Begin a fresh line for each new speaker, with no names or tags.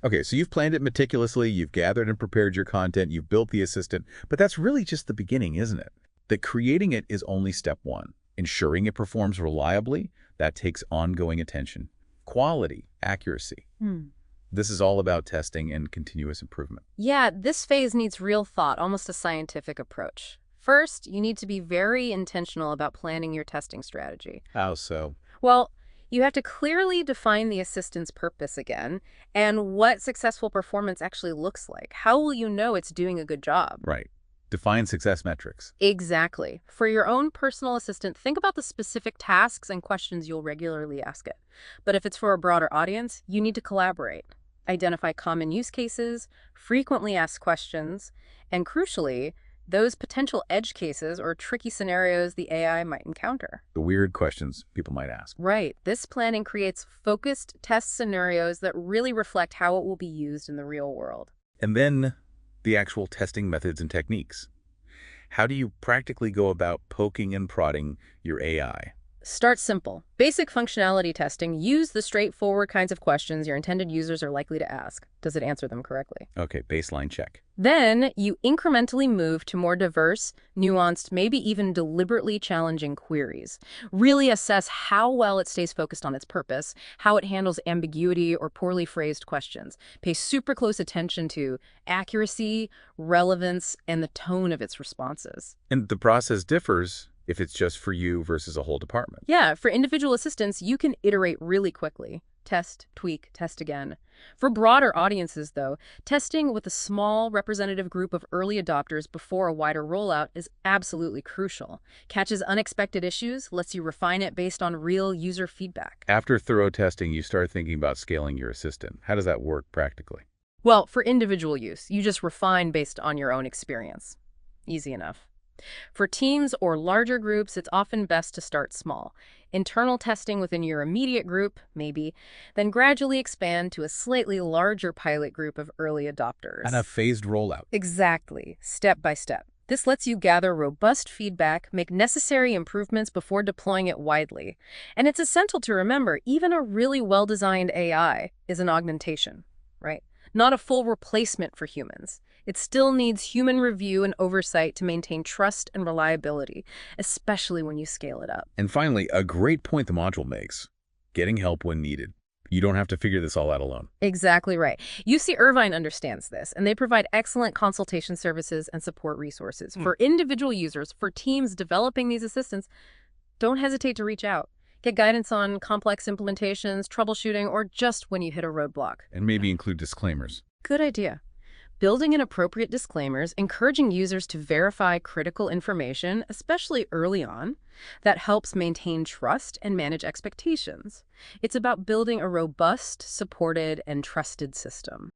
Okay, so you've planned it meticulously, you've gathered and prepared your content, you've built the assistant, but that's really just the beginning, isn't it? That creating it is only step one. Ensuring it performs reliably, that takes ongoing attention. Quality, accuracy. This is all about testing and continuous improvement.
Yeah, this phase needs real thought, almost a scientific approach. First, you need to be very intentional about planning your testing strategy.
How so?
Well, you have to clearly define the assistant's purpose again and what successful performance actually looks like. How will you know it's doing a good job?
Right. Define success metrics.
Exactly. For your own personal assistant, think about the specific tasks and questions you'll regularly ask it. But if it's for a broader audience, you need to collaborate. Identify common use cases, frequently asked questions, and crucially, those potential edge cases or tricky scenarios the AI might encounter.
The weird questions people might ask.
Right. This planning creates focused test scenarios that really reflect how it will be used in the real world.
And then the actual testing methods and techniques. How do you practically go about poking and prodding your AI?
Start simple. Basic functionality testing. Use the straightforward kinds of questions your intended users are likely to ask. Does it answer them correctly?
Okay, baseline check.
Then you incrementally move to more diverse, nuanced, maybe even deliberately challenging queries. Really assess how well it stays focused on its purpose, how it handles ambiguity or poorly phrased questions. Pay super close attention to accuracy, relevance, and the tone of its responses.
And the process differs if it's just for you versus a whole department.
Yeah, for individual assistants, you can iterate really quickly. Test, tweak, test again. For broader audiences, though, testing with a small representative group of early adopters before a wider rollout is absolutely crucial. Catches unexpected issues, lets you refine it based on real user feedback.
After thorough testing, you start thinking about scaling your assistant. How does that work practically?
Well, for individual use, you just refine based on your own experience. Easy enough. For teams or larger groups, it's often best to start small. Internal testing within your immediate group, maybe, then gradually expand to a slightly larger pilot group of early adopters.
And a phased rollout.
Exactly, step by step. This lets you gather robust feedback, make necessary improvements before deploying it widely. And it's essential to remember, even a really well-designed AI is an augmentation, right? Not a full replacement for humans. It still needs human review and oversight to maintain trust and reliability, especially when you scale it up.
And finally, a great point the module makes, getting help when needed. You don't have to figure this all out alone.
Exactly right. UC Irvine understands this, and they provide excellent consultation services and support resources. For individual users, for teams developing these assistants, don't hesitate to reach out. Get guidance on complex implementations, troubleshooting, or just when you hit a roadblock.
And maybe include disclaimers.
Good idea. Building in appropriate disclaimers, encouraging users to verify critical information, especially early on, that helps maintain trust and manage expectations. It's about building a robust, supported, and trusted system.